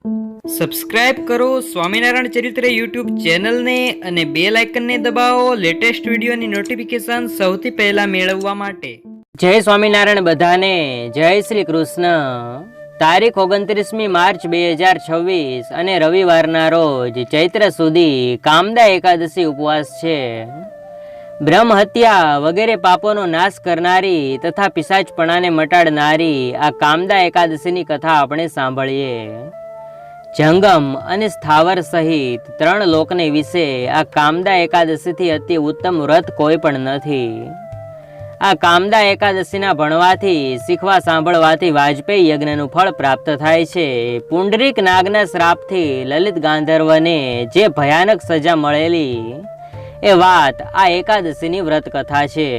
Subscribe કરો સ્વામિનારાયણ ચરિત્ર YouTube ચેનલને અને બેલ આઇકનને દબાવો લેટેસ્ટ વિડીયોની નોટિફિકેશન સૌથી પહેલા મેળવવા માટે. જય સ્વામિનારાયણ બધાને, જય શ્રી કૃષ્ણ. તારીખ 29મી માર્ચ 2026 અને રવિવારના રોજ ચૈત્ર સુધી કામદા એકાદશી ઉપવાસ છે. બ્રહ્મ હત્યા વગેરે પાપોનો નાશ કરનારી તથા પિશાચપણાને મટાડનારી આ કામદા એકાદશીની કથા આપણે સાંભળીએ. જંગમ અને સ્થાવર સહિત 3 લોકને વિશે આ કામદા એકાદશીથી અતિ ઉત્તમ વ્રત કોઈ પણ નથી. આ કામદા એકાદશીના ભણવાથી, શીખવા સાંભળવાથી વાજપેયી યજ્ઞનું ફળ પ્રાપ્ત થાય છે. પુંડરીક નાગના શ્રાપથી લલિત ગાંધર્વને જે ભયાનક સજા મળેલી એ વાત આ એકાદશીની વ્રત કથા છે.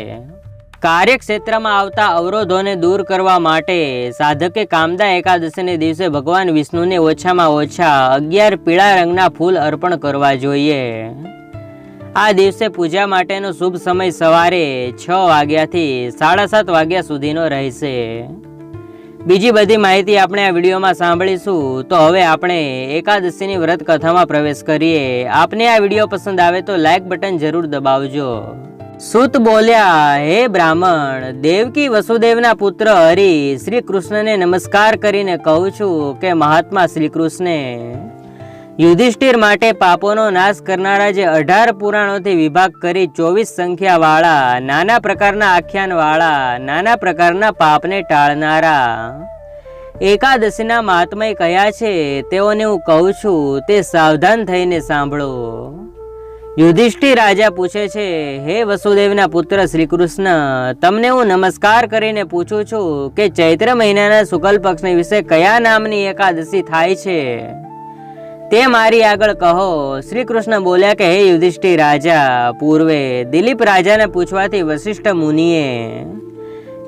કાર્યક્ષેત્રમાં આવતા અવરોધોને દૂર કરવા માટે સાધકે કામદા એકાદશીને દિવસે ભગવાન વિષ્ણુને ઓછામાં ઓછા 11 પીળા રંગના ફૂલ અર્પણ કરવા જોઈએ. આ દિવસે પૂજા માટેનો શુભ સમય સવારે 6 વાગ્યાથી 7:30 વાગ્યા સુધીનો રહેશે. બીજી બધી માહિતી આપણે આ વિડીયોમાં સાંભળીશું. તો હવે આપણે એકાદશીની વ્રત કથામાં પ્રવેશ કરીએ. આપને આ વિડીયો પસંદ આવે તો લાઈક બટન જરૂર દબાવજો. સૂત બોલ્યા, હે બ્રાહ્મણ, દેવકી વસુદેવના પુત્ર હરિ શ્રી કૃષ્ણને નમસ્કાર કરીને કહું છું કે મહાત્મા શ્રી કૃષ્ણે યુધિષ્ઠિર માટે પાપોનો નાશ કરનારા જે 18 પુરાણોથી વિભાગ કરી 24 સંખ્યાવાળા નાના પ્રકારના આખ્યાનવાળા નાના પ્રકારના પાપને ટાળનારા એકાદશીના મહાત્મય કયા છે તેઓને હું કહું છું, તે સાવધાન થઈને સાંભળો. યુધિષ્ઠિર રાજા પૂછે છે, હે વસુદેવના પુત્ર શ્રી કૃષ્ણ, તમને હું નમસ્કાર કરીને પૂછું છું કે ચૈત્ર મહિનાના શુક્લ પક્ષની વિશે કયા નામની એકાદશી થાય છે તે મારી આગળ કહો. શ્રી કૃષ્ણ બોલ્યા કે હે યુધિષ્ઠિર રાજા, પૂર્વે દિલીપ રાજાને પૂછવાથી વશિષ્ઠ મુનિએ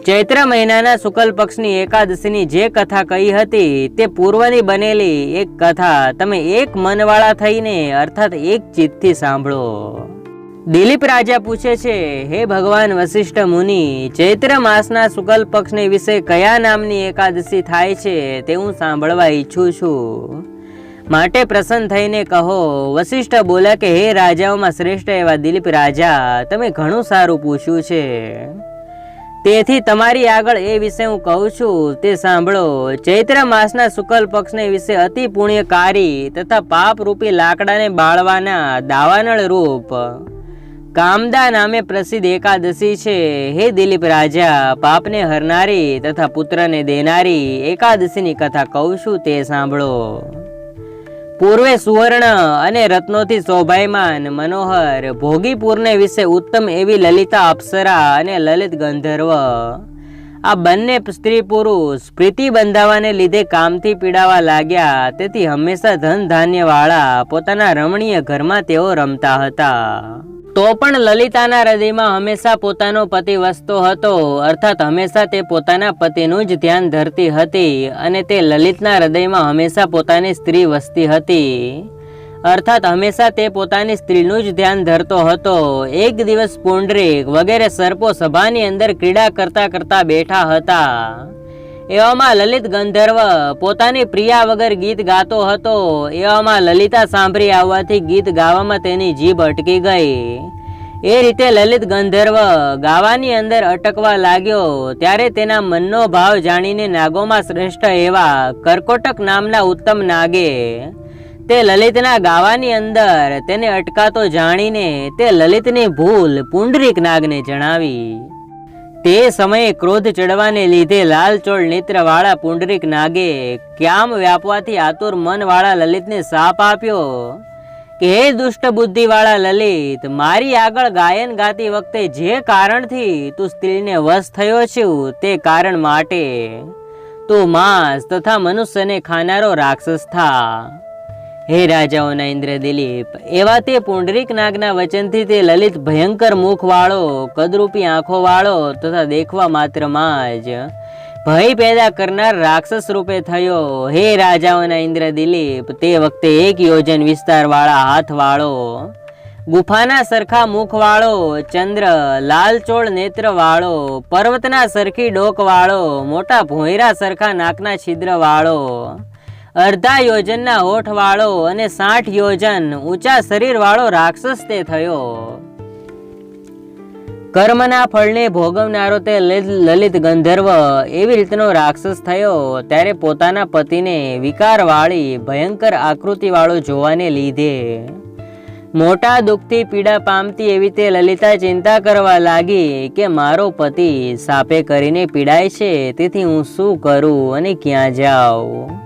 ચૈત્ર મહિનાના શુક્લ પક્ષની એકાદશીની જે કથા કહી હતી તે પૂર્વની બનેલી એક કથા તમે એક મનવાળા થઈને અર્થાત એક ચિત્તથી સાંભળો. દિલીપ રાજા પૂછે છે, હે ભગવાન વશિષ્ઠ મુનિ, ચૈત્ર માસના શુક્લ પક્ષની વિશે કયા નામની એકાદશી થાય છે તે હું સાંભળવા ઈચ્છું છું, માટે પ્રસન્ન થઈને કહો. વશિષ્ઠ બોલ્યા કે હે રાજાઓમાં શ્રેષ્ઠ એવા દિલીપ રાજા, તમે ઘણું સારું પૂછ્યું છે, તેથી તમારી આગળ એ વિશે હું કહું છું તે સાંભળો. ચૈત્ર માસના શુક્લ પક્ષને વિશે અતિ પુણ્યકારી તથા પાપરૂપી લાકડાને બાળવાના દાવાનળ રૂપ કામદા નામે પ્રસિદ્ધ એકાદશી છે. હે દિલીપ રાજા, પાપને હરનારી તથા પુત્રને દેનારી એકાદશીની કથા કહું છું તે સાંભળો. પૂર્વે સુવર્ણ અને રત્નોથી શોભાયમાન મનોહર ભોગીપુરને વિશે ઉત્તમ એવી લલિતા અપ્સરા અને લલિત ગંધર્વ આ બંને સ્ત્રી પુરુષ પ્રીતિ બંધાવાને લીધે કામથી પીડાવા લાગ્યા. તેથી હંમેશા ધન ધાન્ય વાળા પોતાના રમણીય ઘરમાં તેઓ રમતા હતા. તો પણ લલિતાના હૃદયમાં હંમેશા પોતાનો પતિ વસતો હતો, અર્થાત હંમેશા તે પોતાના પતિનું જ ધ્યાન ધરતી હતી, અને તે લલિતના હૃદયમાં હંમેશા પોતાની સ્ત્રી વસતી હતી, અર્થાત હંમેશા તે પોતાની સ્ત્રીનું જ ધ્યાન ધરતો હતો. એક દિવસ પુંડરીક વગેરે સર્પો સભાની અંદર ક્રીડા કરતા કરતા બેઠા હતા. એવામાં લલિત ગંધર્વ પોતાની પ્રિયા વગર ગીત ગાતો હતો. એવામાં લલિતા સાંભળી આવવાથી ગીત ગાવામાં તેની જીભ અટકી ગઈ. એ રીતે લલિત ગંધર્વ ગાવાની અંદર અટકવા લાગ્યો. ત્યારે તેના મનનો ભાવ જાણીને નાગોમાં શ્રેષ્ઠ એવા કર્કોટક નામના ઉત્તમ નાગે તે લલિતના ગાવાની અંદર તેને અટકાતો જાણીને તે લલિતની ભૂલ પુંડરીક નાગને જણાવી. તે સમયે ક્રોધ ચડવાને લીધે લાલચોળ નેત્રવાળા પુંડરીક નાગે ક્યામ વ્યાપવાથી આતુર મનવાળા લલિતને શાપ આપ્યો કે હે દુષ્ટ બુદ્ધિવાળા લલિત, મારી આગળ ગાયન ગાતી વખતે જે કારણથી તું સ્ત્રીને વશ થયો છે તે કારણ માટે તું માંસ તથા મનુષ્યને ખાનારો રાક્ષસ થા. હે રાજાઓના ઇન્દ્ર દિલીપ, એવા તે પુંડરીક નાગના વચનથી તે લલિત ભયંકર મુખ વાળો, કદરૂપી આંખો વાળો તથા દેખવા માત્રમાં જ ભય પેદા કરનાર રાક્ષસ રૂપે થયો. હે રાજાઓના ઇન્દ્ર દિલીપ, તે વખતે 1 યોજન વિસ્તાર વાળા હાથ વાળો, ગુફાના સરખા મુખ વાળો, ચંદ્ર લાલચોળ નેત્ર વાળો, પર્વતના સરખી ડોક વાળો, મોટા ભોંયરા સરખા નાકના છિદ્ર વાળો અડધા યોજનના હોઠવાળો અને 60 યોજન ઊંચા શરીરવાળો રાક્ષસ તે થયો. કર્મના ફળને ભોગવનારો તે લલિત ગંધર્વ એવી રીતનો રાક્ષસ થયો. ત્યારે પોતાના પતિને વિકારવાળી ભયંકર આકૃતિવાળો જોવાને લીધે મોટા દુઃખથી પીડા પામતી એવી તે લલિતા ચિંતા કરવા લાગી કે મારો પતિ સાપે કરીને પીડાય છે, તેથી હું શું કરું અને ક્યાં જાઉં.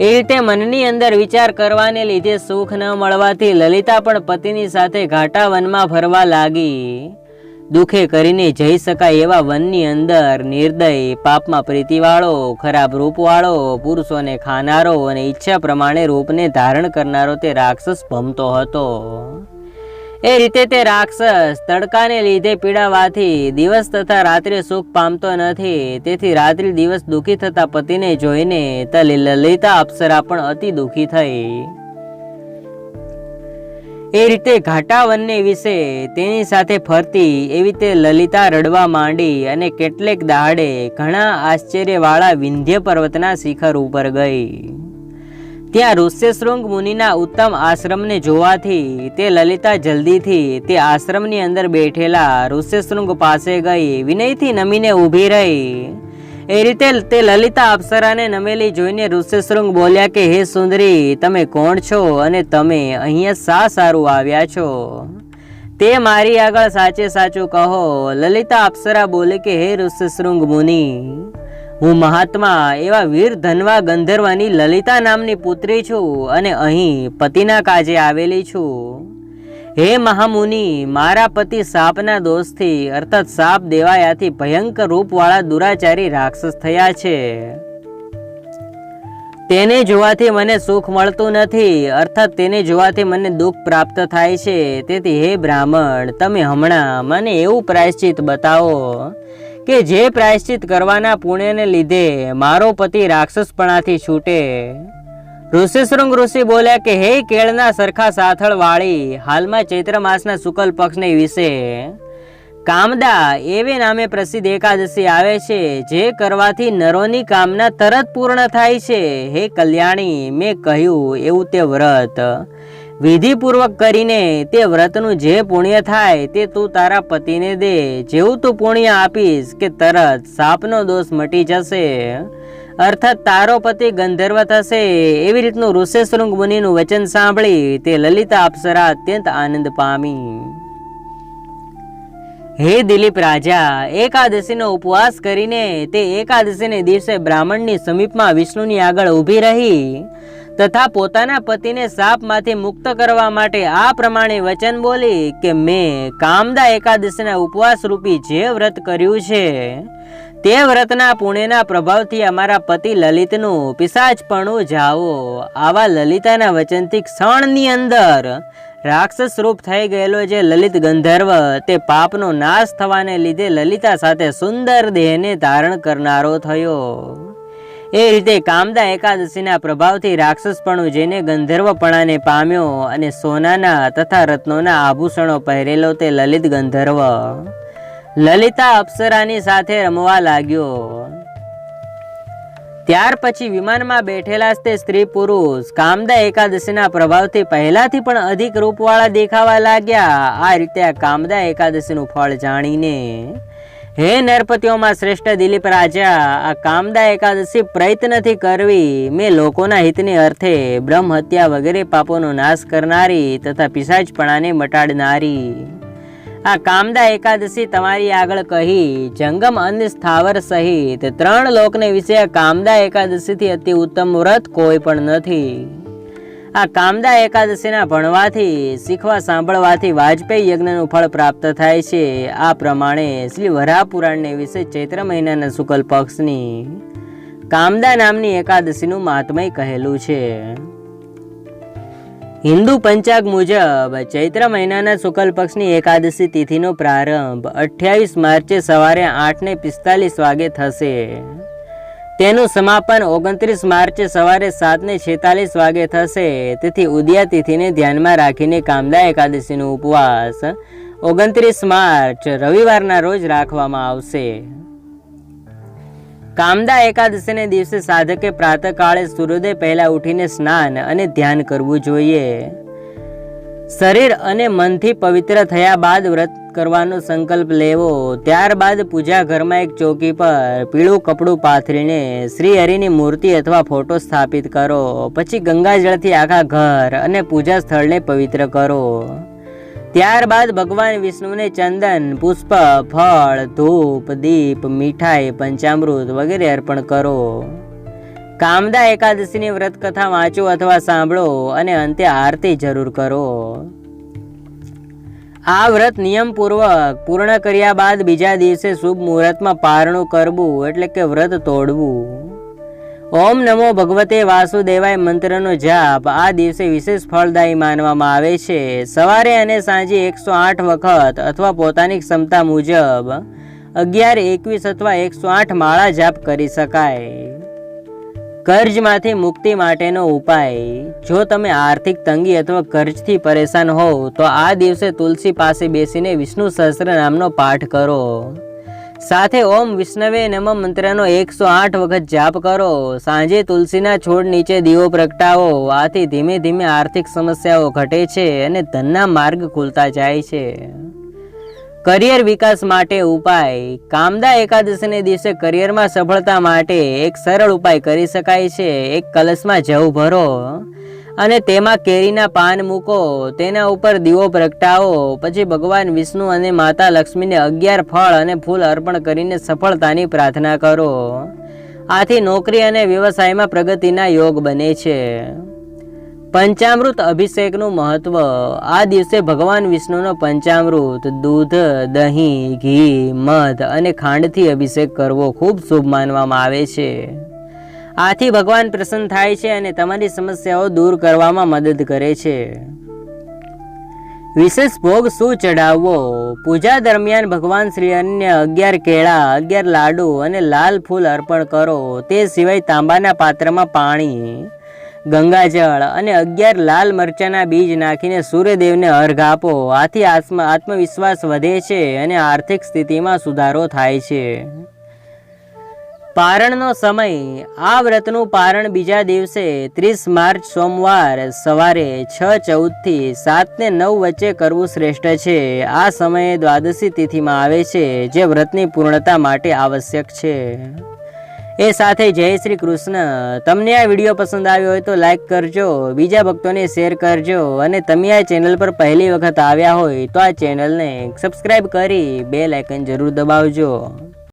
એ રીતે મનની અંદર વિચાર કરવાને લીધે સુખ ન મળવાથી લલિતા પણ પતિની સાથે ઘાટા વનમાં ફરવા લાગી. દુઃખે કરીને જઈ શકાય એવા વનની અંદર નિર્દય, પાપમાં પ્રીતિવાળો, ખરાબ રૂપવાળો, પુરુષોને ખાનારો અને ઈચ્છા પ્રમાણે રૂપને ધારણ કરનારો તે રાક્ષસ ભમતો હતો. એ રીતે તે રાક્ષસ તડકાને લીધે પીડાવાથી દિવસ તથા રાત્રે સુખ પામતો નથી. તેથી રાત્રિ દિવસ દુઃખી થતા પતિને જોઈને લલિતા અપ્સરા પણ અતિ દુઃખી થઈ. એ રીતે ઘાટા વનને વિશે તેની સાથે ફરતી એવી તે લલિતા રડવા માંડી અને કેટલેક દાડે ઘણા આશ્ચર્યવાળા વિંધ્ય પર્વતના શિખર ઉપર ગઈ. ત્યાં ઋષ્યશૃંગ મુનિના ઉત્તમ આશ્રમને જોવાથી તે લલિતા જલ્દીથી તે આશ્રમની અંદર બેઠેલા ઋષ્યશૃંગ પાસે ગઈ. વિનયથી નમીને ઊભી રહી. એ રીતે તે લલિતા અપ્સરાને નમેલી જોઈને ઋષ્યશૃંગ બોલ્યા કે હે સુંદરી, તમે કોણ છો અને તમે અહીંયા શા સારું આવ્યા છો? તે મારી આગળ સાચે સાચું કહો. લલિતા અપ્સરા બોલી કે હે ઋષ્યશૃંગ મુનિ, હું મહાત્મા એવા વીર ધનવા ગંધર્વની લલિતા નામની પુત્રી છું અને અહીં પતિના કાજે આવેલી છું. હે મહામુનિ, મારા પતિ સાપના દોષથી અર્થાત સાપ દેવાયાથી ભયંકર રૂપવાળા દુરાચારી રાક્ષસ થયા છે. તેને જોવાથી મને સુખ મળતું નથી, અર્થાત તેને જોવાથી મને દુઃખ પ્રાપ્ત થાય છે. તેથી હે બ્રાહ્મણ, તમે હમણાં મને એવું પ્રાયશ્ચિત બતાવો કે જે પ્રાયશ્ચિત કરવાના પુણ્યને લીધે મારો પતિ રાક્ષસપણાથી છૂટે. ઋષિશૃંગ ઋષિ બોલ્યા કે હે કેળના સરખા સાથળ વાળી, હાલમાં ચૈત્ર માસના શુક્લ પક્ષને વિશે કામદા એવે નામે પ્રસિદ્ધ એકાદશી આવે છે, જે કરવાથી નરોની કામના તરત પૂર્ણ થાય છે. હે કલ્યાણી, મેં કહ્યું એવું તે વ્રત વિધિપૂર્વક કરીને તે વ્રતનું જે પુણ્ય થાય તે તું તારા પતિને દે. જેવું તું પુણ્ય આપીશ કે તરત સાપનો દોષ મટી જશે, અર્થાત તારો પતિ ગંધર્વ થશે. એવી રીતનું ઋષ્યશૃંગ મુનિનું વચન સાંભળી તે લલિતા અપ્સરા અત્યંત આનંદ પામી. હે દિલીપ રાજા, એકાદશીનો ઉપવાસ કરીને તે એકાદશીને દિવસે બ્રાહ્મણની સમીપમાં વિષ્ણુની આગળ ઊભી રહી તથા પોતાના પતિને સાપમાંથી મુક્ત કરવા માટે આ પ્રમાણે વચન બોલી કે મેં કામદા એકાદશીના ઉપવાસ રૂપી જે વ્રત કર્યું છે તે વ્રતના પુણ્યના પ્રભાવથી અમારા પતિ લલિતનું પિશાચપણું જાવો. આવા લલિતાના વચનથી ક્ષણની અંદર રાક્ષસ રૂપ થઈ ગયેલો જે લલિત ગંધર્વ તે પાપનો નાશ થવાને લીધે લલિતા સાથે સુંદર દેહને ધારણ કરનારો થયો. એ રીતે કામદા એકાદશીના પ્રભાવથી રાક્ષસપણું જેને ગંધર્વપણાને પામ્યો અને સોનાના તથા રત્નોના આભૂષણો પહેરેલો તે લલિત ગંધર્વ લલિતા અપ્સરાની સાથે રમવા લાગ્યો. ત્યાર પછી વિમાનમાં બેઠેલા તે સ્ત્રી પુરુષ કામદા એકાદશીના પ્રભાવથી પહેલાથી પણ અધિક રૂપવાળા દેખાવા લાગ્યા. આ રીતે આ કામદા એકાદશીનું ફળ જાણીને હે નરપતિઓમાં શ્રેષ્ઠ દિલીપ રાજા, આ કામદા એકાદશી પ્રયત્નથી કરવી મેં લોકોના હિતને અર્થે બ્રહ્મ હત્યા વગેરે પાપોનો નાશ કરનારી તથા પિશાચપણાને મટાડનારી આ કામદા એકાદશી તમારી આગળ કહી. જંગમ અન્ય સ્થાવર સહિત 3 લોકને વિશે કામદા એકાદશીથી અતિ ઉત્તમ વ્રત કોઈ પણ નથી. આ કામદા એકાદશીના ભણવાથી શીખવા સાંભળવાથી વાજપેયી યજ્ઞનું ફળ પ્રાપ્ત થાય છે. આ પ્રમાણે શ્રી વરાહ પુરાણને વિશે ચૈત્ર મહિનાના શુક્લ પક્ષની કામદા નામની એકાદશીનું મહાત્મય કહેલું છે. હિન્દુ પંચાગ મુજબ ચૈત્ર મહિનાના શુક્લ પક્ષની એકાદશી તિથિનો પ્રારંભ 28 માર્ચે સવારે 8:45 વાગે થશે. તેનું સમાપન 29 માર્ચે સવારે 7:46 વાગે થશે. તેથી ઉદયા તિથિને ધ્યાનમાં રાખીને કામદા એકાદશીનો ઉપવાસ 29 માર્ચ રવિવારના રોજ રાખવામાં આવશે. કામદા એકાદશીને દિવસે સાધકે પ્રાતઃકાળે સૂર્યોદય પહેલા ઉઠીને સ્નાન અને ધ્યાન કરવું જોઈએ. શરીર અને મનથી પવિત્ર થયા બાદ વ્રત કરવાનો સંકલ્પ લેવો. ત્યારબાદ પૂજા ઘરમાં એક ચોકી પર પીળું કપડું પાથરીને શ્રી હરિની મૂર્તિ અથવા ફોટો સ્થાપિત કરો. પછી ગંગાજળથી આખા ઘર અને પૂજા સ્થળને પવિત્ર કરો. ત્યારબાદ ભગવાન વિષ્ણુને ચંદન, પુષ્પ, ફળ, ધૂપ, દીપ, મીઠાઈ, પંચામૃત વગેરે અર્પણ કરો. કામદા એકાદશીની વ્રત કથા વાંચો અથવા સાંભળો અને અંતે આરતી જરૂર કરો. આ વ્રત નિયમપૂર્વક પૂર્ણ કર્યા બાદ બીજા દિવસે શુભ મુહૂર્તમાં પારણું કરવું એટલે કે વ્રત તોડવું. ઓમ નમો ભગવતે વાસુદેવાય મંત્રનો જાપ આ દિવસે વિશેષ ફળદાયી માનવામાં આવે છે. સવારે અને સાંજે 108 વખત અથવા પોતાની ક્ષમતા મુજબ 11, 21 અથવા 108 માળા જાપ કરી શકાય. કર્જમાંથી મુક્તિ માટેનો ઉપાય. જો તમે આર્થિક તંગી અથવા કર્જથી પરેશાન હોવ તો આ દિવસે તુલસી પાસે બેસીને વિષ્ણુ સહસ્ત્ર નામનો પાઠ કરો. સાથે ઓમ વિષ્ણવે નમઃ મંત્રનો 108 વખત જાપ કરો. સાંજે તુલસીના છોડ નીચે દીવો પ્રગટાવો. આથી ધીમે ધીમે આર્થિક સમસ્યાઓ ઘટે છે અને ધનના માર્ગ ખુલતા જાય છે. કરિયર વિકાસ માટે ઉપાય. કામદા એકાદશીને દિવસે કરિયરમાં સફળતા માટે એક સરળ ઉપાય કરી શકાય છે. એક કલશમાં જવ ભરો અને તેમાં કેરીના પાન મૂકો. તેના ઉપર દીવો પ્રગટાવો. પછી ભગવાન વિષ્ણુ અને માતા લક્ષ્મીને 11 ફળ અને ફૂલ અર્પણ કરીને સફળતાની પ્રાર્થના કરો. આથી નોકરી અને વ્યવસાયમાં પ્રગતિના યોગ બને છે. પંચામૃત અભિષેકનું મહત્વ. આ દિવસે ભગવાન વિષ્ણુનો પંચામૃત, દૂધ, દહીં, ઘી, મધ અને ખાંડથી અભિષેક કરવો ખૂબ શુભ માનવામાં આવે છે. આથી ભગવાન પ્રસન્ન થાય છે અને તમારી સમસ્યાઓ દૂર કરવામાં મદદ કરે છે. વિશેષ ભોગ શું ચડાવવો? પૂજા દરમિયાન ભગવાન શ્રી હરિને 11 કેળા, 11 લાડુ અને લાલ ફૂલ અર્પણ કરો. તે સિવાય તાંબાના પાત્રમાં પાણી, ગંગાજળ અને 11 લાલ મરચાના બીજ નાખીને સૂર્યદેવને અર્ઘ આપો. આથી આત્મવિશ્વાસ વધે છે અને આર્થિક સ્થિતિમાં સુધારો થાય છે. પારણનો સમય. આ વ્રતનું પારણ બીજા દિવસે 30 માર્ચ સોમવાર સવારે 6:14 થી 7:09 વચ્ચે કરવું શ્રેષ્ઠ છે. આ સમયે દ્વાદશી તિથિમાં આવે છે જે વ્રતની પૂર્ણતા માટે આવશ્યક છે. એ સાથે જય શ્રી કૃષ્ણ. તમને આ વિડીયો પસંદ આવ્યો હોય તો લાઈક કરજો, બીજા ભક્તોને શેર કરજો અને તમે આ ચેનલ પર પહેલી વખત આવ્યા હોય તો આ ચેનલને સબસ્ક્રાઈબ કરી બેલ આઇકન જરૂર દબાવજો.